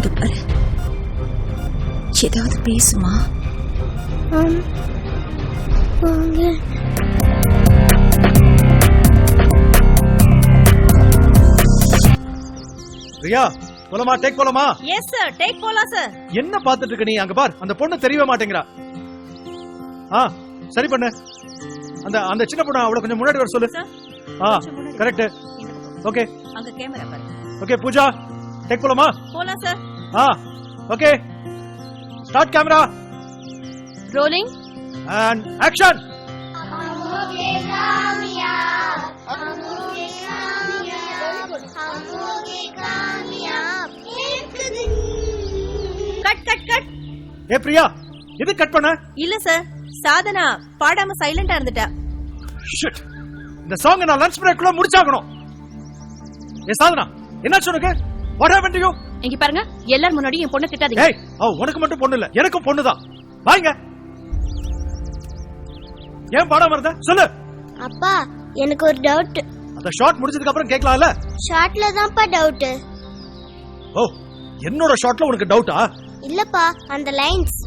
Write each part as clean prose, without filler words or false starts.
இங்க பாரு, ஏதாவது பேசுமா? ரியா, போலாமா? டேக் போலாமா? எஸ் சார், டேக் போலாம் சார். என்ன பாத்துட்டு இருக்க நீ? அங்க பார், அந்த பொண்ணு தெரியவே மாட்டேங்கிறா. சரி பண்ணு. அந்த அந்த சின்ன பொண்ணு அவளை கொஞ்சம் முன்னாடி வர சொல்லு. கரெக்ட். ஓகே, அங்க கேமரா பாரு. ஓகே பூஜா, டேக் போலாமா? போலாம் sir. Okay, start camera. Rolling and action. Cut cut cut. ஏ பிரியா, எது கட் பண்ண? இல்ல சார், சாதனா பாடாம சைலண்டா இருந்துட்டா. ஷிட், இந்த சாங் நான் லஞ்ச் பிரேக்குள்ள முடிச்சாகணும். ஏ சாதனா, என்னாச்சு உனக்கு? What happen to you? இங்க பாருங்க, எல்லாரும் முன்னாடி என் பொண்ணை திட்டாதீங்க. ஏய், உனக்கு மட்டும் பொண்ணு இல்ல, எனக்கும் பொண்ணுதான். வாங்க. ஏன் பாடாம இருந்த? சொல்லு. அப்பா, எனக்கு ஒரு டவுட். அந்த ஷாட் முடிஞ்சதுக்கு அப்புறம் கேட்கலாம்ல? ஷாட்ல தான்ப்பா டவுட். ஓ, என்னோட ஷாட்ல உனக்கு டவுட்டா? இல்லப்பா, அந்த லைன்ஸ்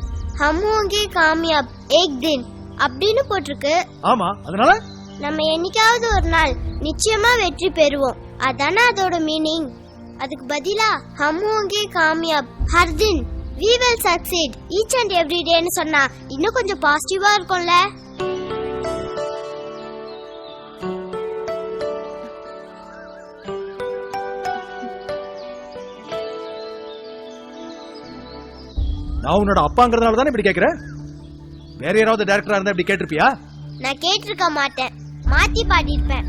ஹம் ஹோங்கே காமியாப் ஏக் தின் அப்படின்னு போட்டிருக்கு. ஆமா, அதனால நம்ம என்னைக்காவது ஒரு நாள் நிச்சயமா வெற்றி பெறுவோம், அதானே அதோட மீனிங். அதுக்கு பதிலா ஹம் ஹோங்கே காமியாப் ஹர் தின் we will succeed each and every day ன்னு சொன்னா இன்னும் கொஞ்சம் பாசிட்டிவா இருக்கும்ல. நான் உன்னோட அப்பாங்கிறதுனால தானே இப்படி கேக்குறேன். வேற யாராவது டைரக்டரா இருந்தா இப்படி கேட்டிருப்பியா? நான் கேட்டிருக்க மாட்டேன், மாத்தி பாடிருப்பேன்.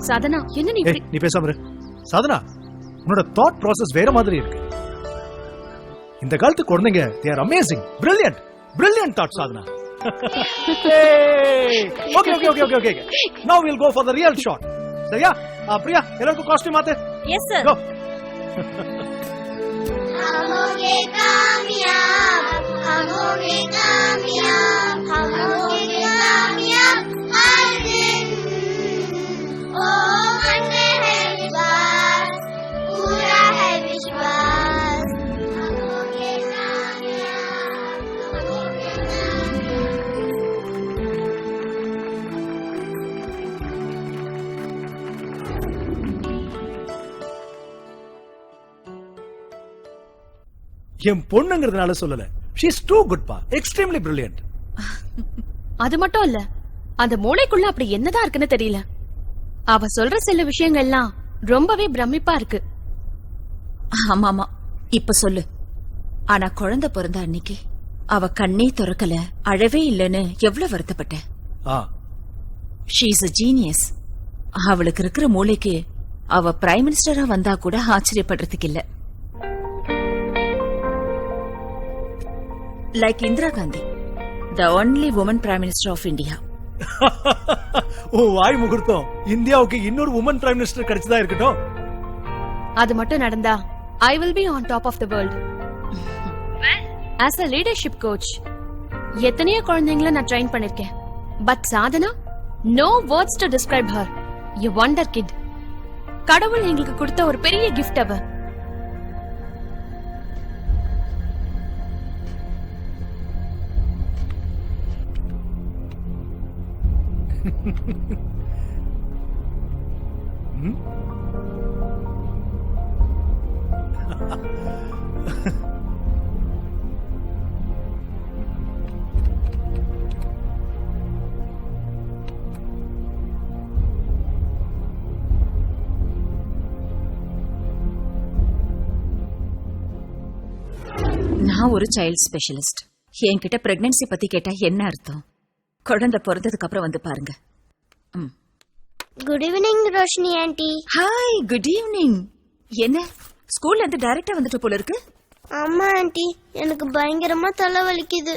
சாதனா, என்ன நீ பேசாம இரு. சாதனா, உன்னோட தாட் process வேற மாதிரி இருக்கு. இந்த காலத்து குழந்தைங்க they are amazing, brilliant thought Sadhana. Okay. Now we'll go for the real shot. சரியா? பிரியா, எல்லாருக்கும் காஸ்டியூம் மாத்து. Yes sir. Go. हम होंगे कामयाब, हम होंगे कामयाब, हम होंगे कामयाब हर दिन। ओ मन में है विश्वास, पूरा है विश्वास। हम होंगे कामयाब, हम होंगे என் பொண்ணுங்கிறதுனால சொல்லல. She is too good pa, extremely brilliant. அது மட்டும் இல்ல, அந்த மூளைக்குள்ள அப்படி என்னதான் இருக்குன்னு தெரியல. அவ சொல்ற சில விஷயங்கள்லாம் ரொம்பவே பிரமிப்பா இருக்கு. ஆமாமா, இப்ப சொல்லு. ஆனா குழந்தை பிறந்த அன்னைக்கு அவ கண்ணே திறக்கல, அழவே இல்லன்னு எவ்வளவு வருத்தப்பட்ட. She is a genius. அவளுக்கு இருக்கிற மூளைக்கு அவ பிரைம் மினிஸ்டரா வந்தா கூட ஆச்சரியப்படுறதுக்கு இல்ல. Like Indira Gandhi, the only woman Prime Minister of India. ஓ வாய் முகூர்த்தம், இந்தியாவுக்கு இன்னொரு உமன் பிரைம் மினிஸ்டர் கிடைச்சதா இருக்கட்டும். அது மட்டும் நடந்தா I will be on top of the world. As a leadership coach, எத்தனையோ குழந்தைங்களை நான் ட்ரெயின் பண்ணிருக்கேன். But Sadhana, no words to describe her. A wonder kid. கடவுள் எங்களுக்கு கொடுத்த ஒரு பெரிய gift அவ. நான் ஒரு சைல்ட் ஸ்பெஷலிஸ்ட். என்கிட்ட பிரெக்னன்சி பத்தி கேட்டா என்ன அர்த்தம்? குழந்தை பிறந்ததுக்கு அப்புறம் வந்து பாருங்க. Good evening Roshini aunty. Hi, good evening. என்ன ஸ்கூல்ல இருந்து டைரக்டா வந்துட்டு போல இருக்கு? ஆமா ஆண்டி, எனக்கு பயங்கரமா தலை வலிக்குது.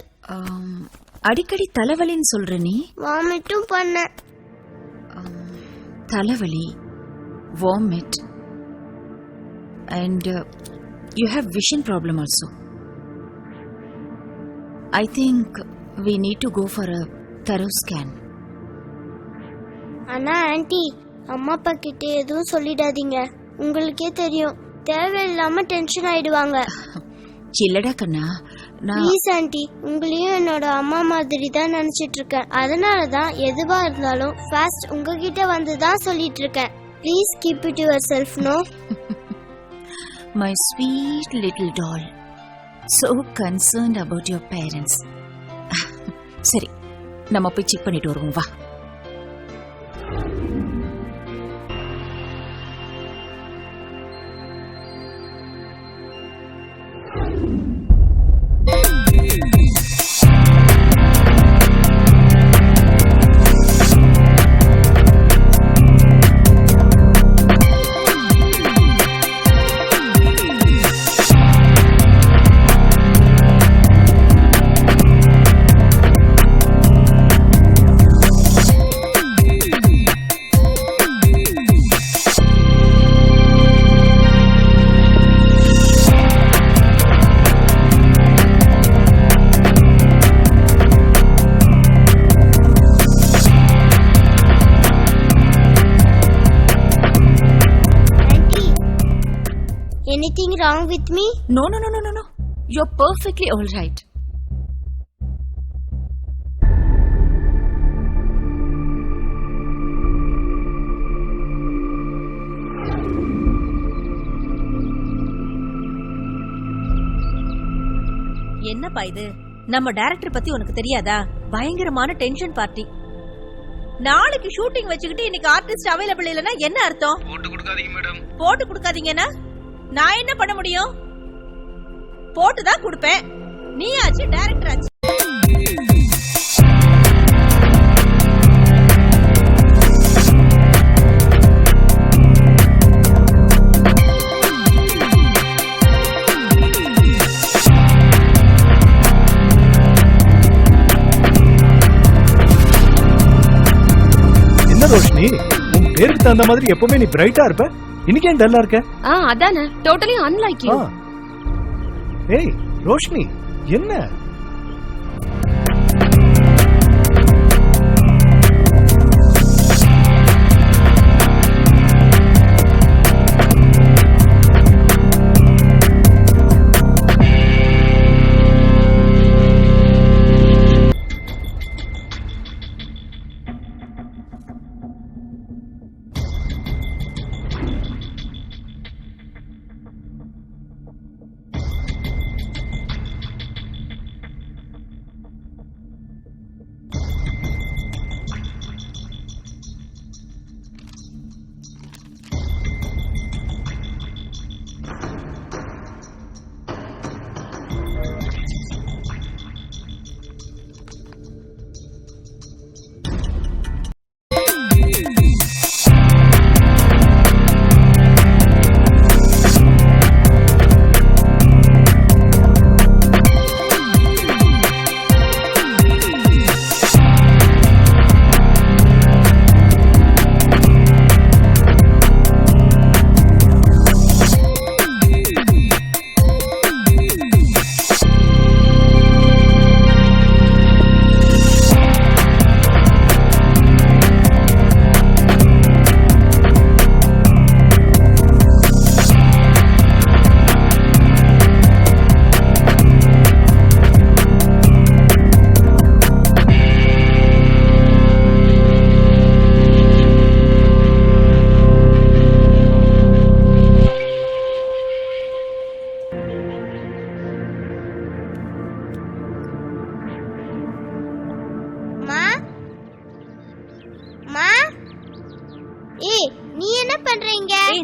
அடிக்கடி தலைவலின்னு சொல்ற நீ? வாமிட்டும் பண்ண. தலைவலி, vomit, and you have vision problem also. I think we need to go for a thorough scan. ஆனா ஆன்ட்டி, அம்மா அப்பா கிட்ட எதுவும் சொல்லிடாதீங்க. உங்களுக்கே தெரியும், தேவையில்லாம டென்ஷன் ஆயிடுவாங்க. இல்லடா கண்ணா, நான் ப்ளீஸ் ஆன்ட்டி, உங்களையும் என்னோட அம்மா மாதிரி தான் நினைச்சிட்டு இருக்கேன். அதனாலதான் எதுவா இருந்தாலும் ஃபர்ஸ்ட் உங்ககிட்ட வந்து தான் சொல்லிட்டு இருக்கேன். Please keep it yourself. No, my sweet little doll, so concerned about your parents. சரி, நம்ம போய் செக் பண்ணிட்டு வருவோம் வா. anything wrong with me? No. You're perfectly all right. என்னப்பா இது? நம்ம டைரக்டர் பத்தி உனக்கு தெரியாதா? பயங்கரமான டென்ஷன் பார்ட்டி. நாளைக்கு ஷூட்டிங் வச்சுக்கிட்டு இன்னைக்கு ஆர்டிஸ்ட் அவைலபிள் இல்லனா என்ன அர்த்தம்? போட்டு கொடுக்காதீங்க மேடம். போட்டு கொடுக்காதீங்கன்னா நான் என்ன பண்ண முடியும்? போட்டு தான் கொடுப்பேன். நீ ஆச்சு டைரக்டர் ஆச்சு. ரோஷினி, உன் பேருக்கு தகுந்த மாதிரி எப்பவுமே நீ பிரைட்டா இருப்ப, இன்னைக்கு ஏன் டல்லா இருக்க? அதானே, டோட்டலி அன்லைக் யூ. ஏய் ரோஷினி, என்ன?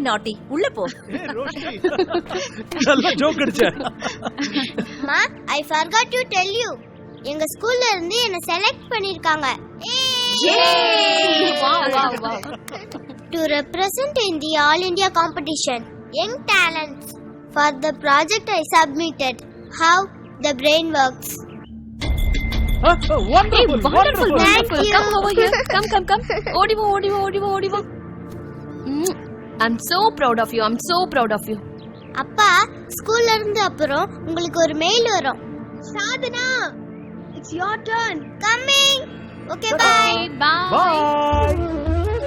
நாட்டி, உள்ள போ. நல்ல ஜோக் அடிச்ச. மா, I forgot to tell you. எங்க ஸ்கூல்ல இருந்து என்ன செலக்ட் பண்ணிருக்காங்க. To represent in the All India competition, young talents. For the project I submitted, how the brain works. Wonderful. Thank you. Come over here. Come. Odi va. I'm so proud of you. அப்பா, ஸ்கூல்ல இருந்து அப்புறம் உங்களுக்கு ஒரு mail வரும். Sadhana, it's your turn. Coming. Okay, bye. Bye.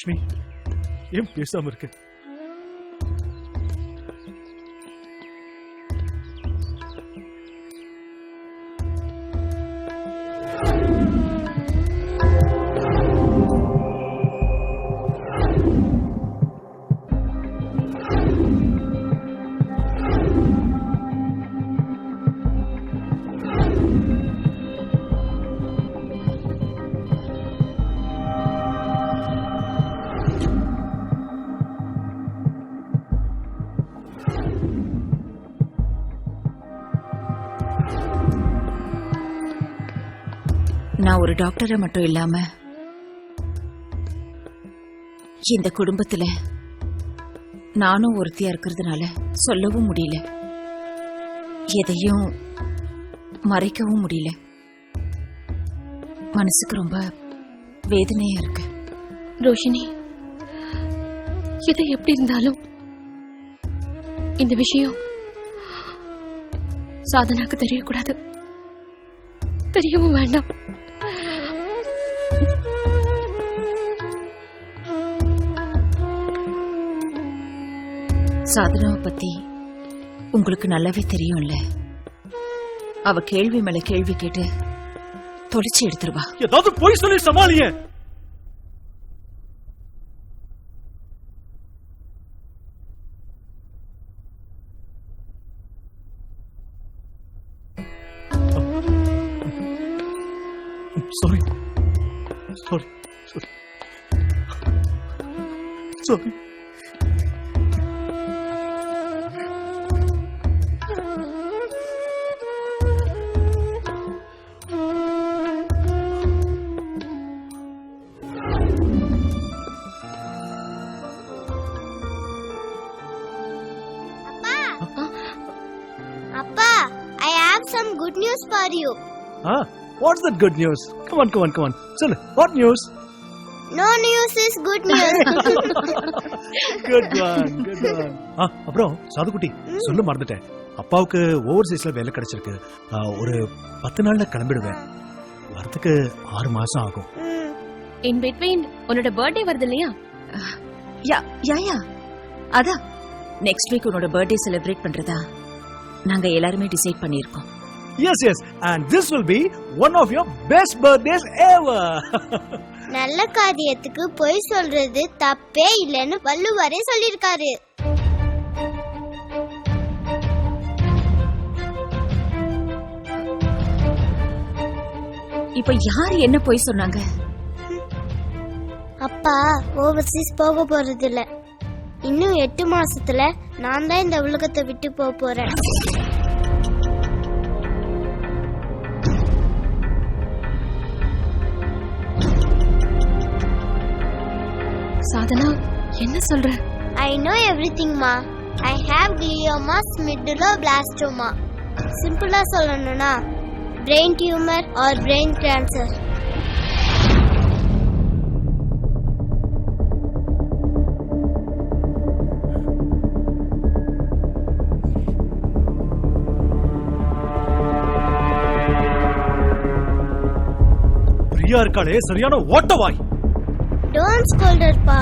Lakshmi ஏன் பேசாம இருக்கு? நான் ஒரு டாக்டரை மட்டும் இல்லாம இந்த குடும்பத்துல நானும் ஒருத்தியா இருக்கிறதுனால சொல்லவும் முடியல, எதையும் மறைக்கவும் முடியல. மனசுக்கு ரொம்ப வேதனையா இருக்கு. ரோஷினி, எது எப்படி இருந்தாலும் இந்த விஷயம் சாதனாக்கு தெரியக்கூடாது. தெரியவும் வேண்டாம். சாதனாவை பத்தி உங்களுக்கு நல்லாவே தெரியும்ல. அவ கேள்வி மேல கேள்வி கேட்டு தொலைச்சு எடுத்துருவா. ஏதாவது போய் சொல்லி சமாளிய. Sorry. அப்பா, I have some good news for you. What's that good news? Come on. சொல்லு, what news? No news is good news. Good one. அப்புறம் சாதுக்குட்டி, சொல்ல மறந்துட்டேன். அப்பாவுக்கு ஓவர்சீஸ்ல வேலை கிடைச்சிருக்கு. ஒரு 10 நாள்ல கிளம்பிடுவேன். வரதுக்கு 6 மாசம் ஆகும். இன் பிட்வீன் உன்னோட பர்த்டே வருது இல்லையா? யா அதான் நெக்ஸ்ட் வீக் உன்னோட பர்த்டே செலிப்ரேட் பண்றதா நாங்க எல்லாருமே டிசைட் பண்ணிருக்கோம். Yes, and this will be one of your best birthdays ever. நல்ல காரியத்துக்கு பொய் சொல்றது தப்பே இல்லைன்னு வள்ளுவரே சொல்லிருக்காரு. இப்ப யார் என்ன பொய் சொன்னாங்க? அப்பா ஓவர்சீஸ் போக போறது இல்ல. இன்னும் 8 மாசத்துல நான் தான் இந்த உலகத்தை விட்டு போறேன். சாதனா, என்ன சொல்ற? I know everything ma. I have glioma medulloblastima. சிம்பிளா சொல்லணும்னா brain tumor or brain cancer. Priya இருக்காளே, சரியான ஓட்டவாய். Don't scold her pa.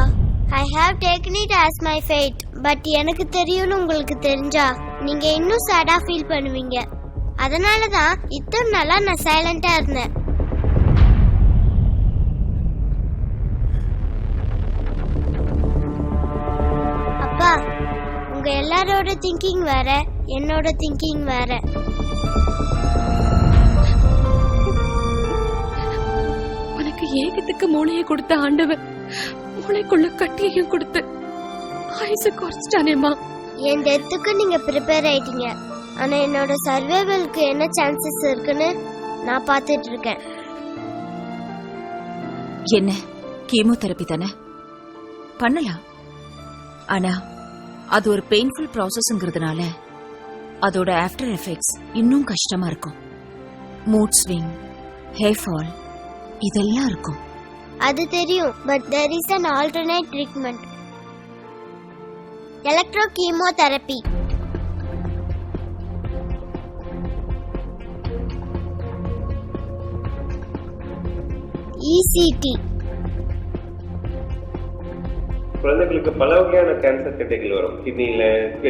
I have taken it as my fate. But எனக்கு தெரியும்னு உங்களுக்கு தெரிஞ்சா நீங்க இன்னும் சேடா ஃபீல் பண்ணுவீங்க. அதனால தான் இத்தனை நாளா நான் சைலண்டா இருந்தேன். அப்பா, உங்க எல்லாரோட திங்கிங் வேற, என்னோட திங்கிங் வேற. உனக்கு ஏகத்துக்கு மூளையை கொடுத்த ஆண்டவன் மூளைக்குள்ள கட்டியையும் கொடுத்து ஆயுசு குறைச்சிட்டானேமா. என் டெத்துக்கு நீங்க ப்ரிப்பேர் ஆயிட்டீங்க. ஆனா என்னோட சர்வைவலுக்கு என்ன சான்சஸ் இருக்குன்னு நான் பார்த்துட்டு இருக்கேன். என்ன கீமோதெரபி தானே பண்ணலாம். ஆனா அது ஒரு பெயின்ஃபுல் ப்ராசஸ்ங்கிறதுனால அதோட ஆஃப்டர் எஃபெக்ட்ஸ் இன்னும் கஷ்டமா இருக்கும். மூட் ஸ்விங், ஹேர் ஃபால் இதெல்லாம் இருக்கும். அது தெரியும். But there is an alternate treatment. எலக்ட்ரோகீமோதெரபி. ECT. குழந்தைகளுக்கு பல வகையான கேன்சர் கட்டிகள் வரும். கிட்னில,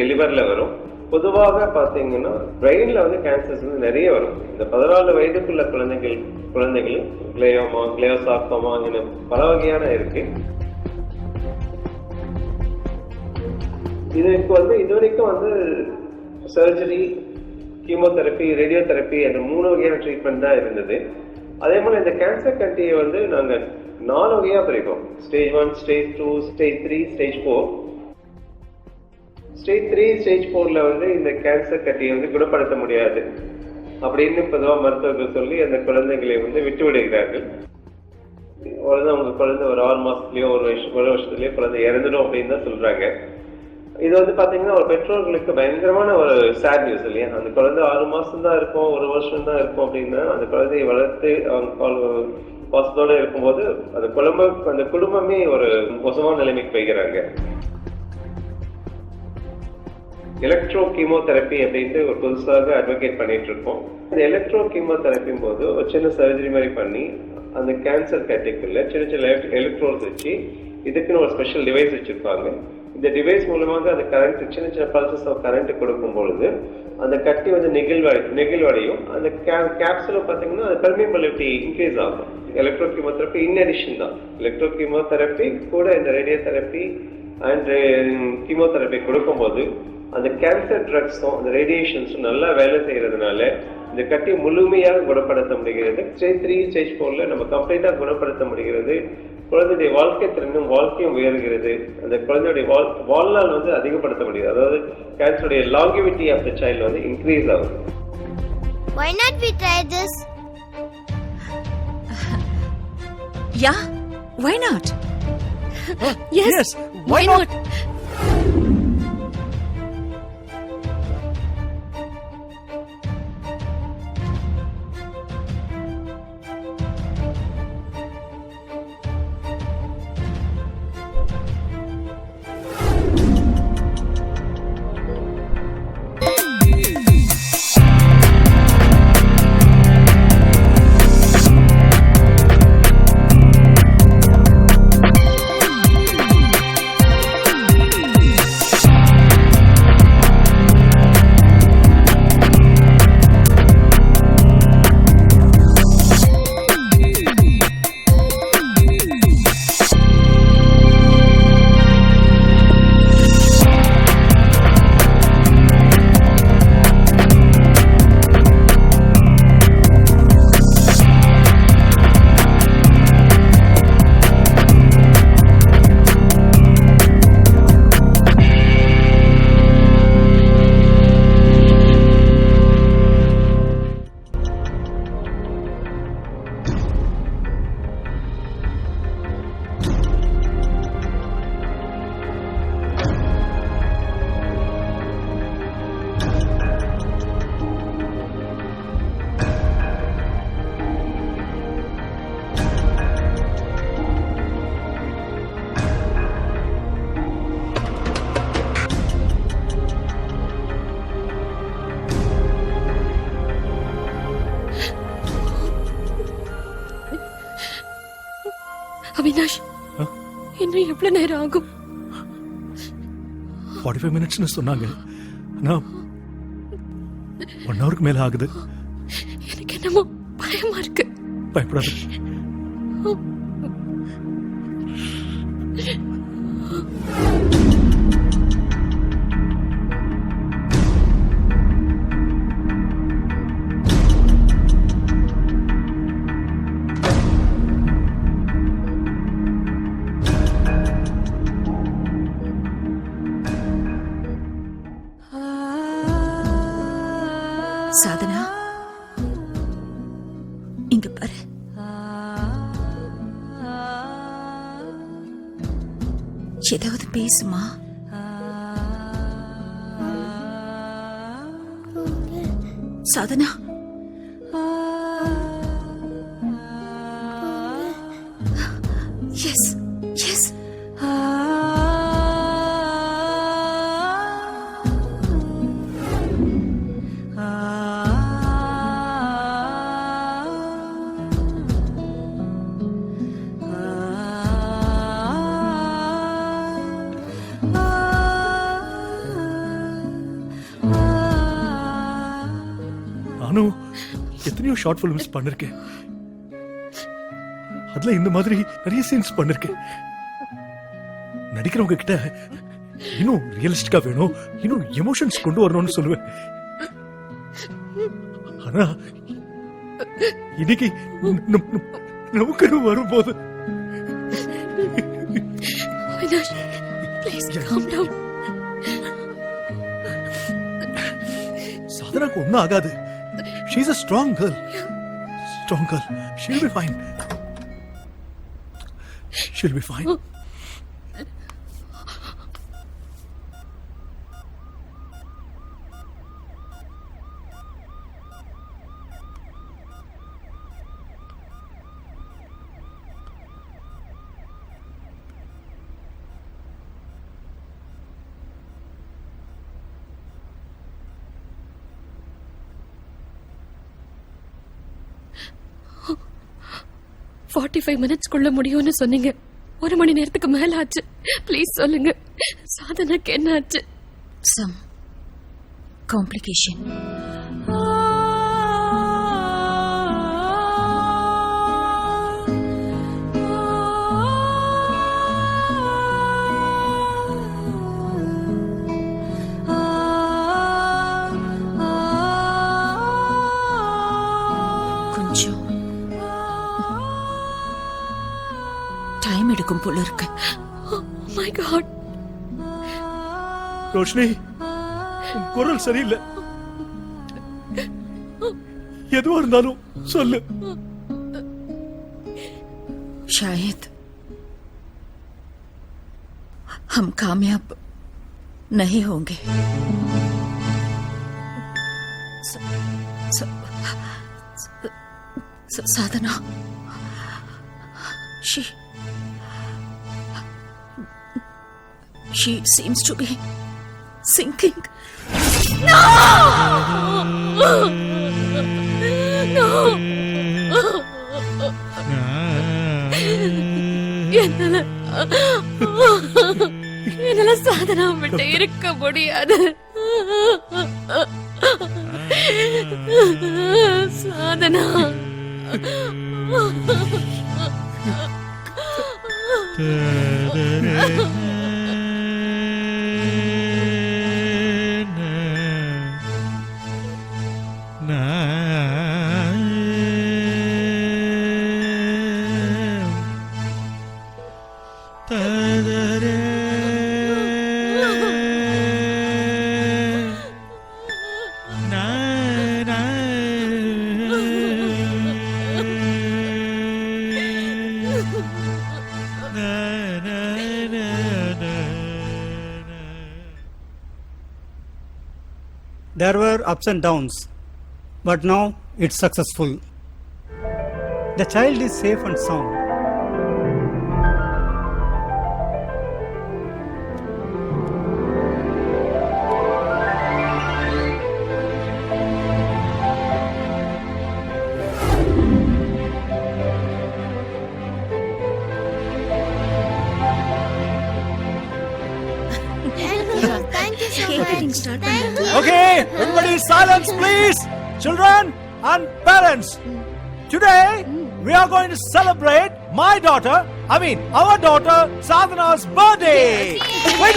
லிவர்ல வரும். பொதுவாக பாத்தீங்கன்னா பிரெயின்ல வந்து கேன்சர்ஸ் வந்து நிறைய வரும். இந்த 14 வயதுக்குள்ள குழந்தைகள் கிளையோமா, கிளையோசார்கோமா பல வகையான இருக்கு. இதுக்கு வந்து இதுவரைக்கும் வந்து சர்ஜரி, கீமோதெரப்பி, ரேடியோதெரப்பி அந்த 3 வகையான ட்ரீட்மெண்ட் தான் இருந்தது. அதே போல இந்த கேன்சர் கட்டியை வந்து நாங்க 4 வகையா பிரிப்போம். Stage 1, stage 2, stage 3, stage 4. Stage 3, stage 4ல வந்து இந்த கேன்சர் கட்டியை வந்து குணப்படுத்த முடியாது அப்படின்னு பொதுவாக மருத்துவர்கள் சொல்லி அந்த குழந்தைகளை வந்து விட்டு விடுகிறார்கள். உங்க குழந்தை ஒரு 6 மாசத்துலயோ ஒரு வருஷத்துலயோ குழந்தை இறந்துடும் அப்படின்னு தான் சொல்றாங்க. இது வந்து பாத்தீங்கன்னா ஒரு பெற்றோர்களுக்கு பயங்கரமான ஒரு சேட் நியூஸ் இல்லையா? அந்த குழந்தை 6 மாசம் தான் இருக்கும், 1 வருஷம் தான் இருக்கும் அப்படின்னா அந்த குழந்தையை வளர்த்து அவங்க பாசத்தோட இருக்கும்போது அந்த குடும்பமே ஒரு மோசமான நிலைமைக்கு போய்கிறாங்க. எலக்ட்ரோ கீமோதெரப்பி அப்படின்ட்டு ஒரு புதுசாக அட்வொகேட் பண்ணிட்டு இருக்கோம். இந்த எலக்ட்ரோ கீமோதெரப்பி போது ஒரு சின்ன சர்ஜரி மாதிரி பண்ணி அந்த கேன்சர் கட்டிக்குள்ள சின்ன சின்ன எலக்ட்ரோட்ஸ் வச்சு இதுக்குன்னு ஒரு ஸ்பெஷல் டிவைஸ் வச்சிருப்பாங்க. இந்த டிவைஸ் மூலமாக அந்த கரண்ட் சின்ன சின்ன பல்சஸ் ஆஃப் கரண்ட் கொடுக்கும் பொழுது அந்த கட்டி வந்து நெகிழ்வடையும். அந்த கேப்சூல பாத்தீங்கன்னா அது பெர்மியபிலிட்டி இன்க்ரீஸ் ஆகும். எலக்ட்ரோ கீமோதெரப்பி இன் அடிஷன் தான். எலக்ட்ரோ கீமோதெரப்பி கூட இந்த ரேடியோதெரப்பி அண்ட் கீமோதெரப்பி கொடுக்கும்போது அந்த கேன்சர் ட்ரக்ஸும் அந்த ரேடியேஷன்ஸும் நல்லா வேலை செய்யறதுனால இந்த கட்டி முழுமையாக குணப்படுத்த முடிகிறது. ஸ்டேஜ் 3, ஸ்டேஜ் 4ல நம்ம கம்ப்ளீட்டா குணப்படுத்த முடிகிறது. குழந்தையுடைய வாழ்க்கை திறனும் வாழ்க்கையும் உயர்கிறது. அந்த குழந்தையுடைய வாழ்நாள் வந்து அதிகப்படுத்த முடியுது. அதாவது கேன்சருடைய லாங்கிவிட்டி ஆஃப் த சைல்டு வந்து இன்க்ரீஸ் ஆகும். Why not we try this? Yeah, why not? Yes, why not? Avinash, இன்னும் எவ்வளவு நேரம் ஆகும்? 45 மினிட்ஸ்னு சொன்னாங்க. நான் 1 ஹவருக்கு மேல ஆகுது. எனக்கு என்னமோ பயமா இருக்கு. பயப்படாத. சாதனா, இங்க பாரு. ஏதாவது பேசுமா? Sadhana, yes yes. எத்தனையோ ஷார்ட் ஃபிலிம்ஸ் பண்ணிருக்கேன். அதுல இந்த மாதிரி நிறைய சீன்ஸ் பண்ணிருக்கேன். நடிக்கிறவங்க கிட்ட இன்னும் ரியலிஸ்டிக்கா வேணும், இன்னும் எமோஷன்ஸ் கொண்டு வரணும்னு சொல்லுவேன். ஆனா இன்னைக்கு நமக்கு வரும்போது சாதனாக்கு ஒண்ணும் ஆகாது. She is a strong girl. Strong girl. She'll be fine. She'll be fine. $45 minutesக்குள்ள முடியும்னு சொன்னீங்க. 1 மணி நேரத்துக்கு மேல ஆச்சு. ப்ளீஸ் சொல்லுங்க, சாதனாக்கு என்ன ஆச்சு? Some complication. கொஞ்சம் டைம் எடுக்கும் போல இருக்கு. My God. ரோஷினி, உன் குரல் சரியில்லை. எதுவா இருந்தாலும் சொல்லு. शायद हम कामयाब नहीं होंगे. साधना, she seems to be sinking. No! என்னால சாதனா விட்டு இருக்க முடியாது. Sadhana, There were ups and downs, but now it's successful. The child is safe and sound. Thank you so Cake cutting much. start Thank you. Okay, everybody silence please. Children and parents. Today we are going to celebrate my daughter, our daughter Sadhana's birthday. Wait.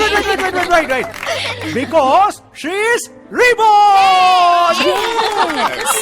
Because she is reborn. Yes.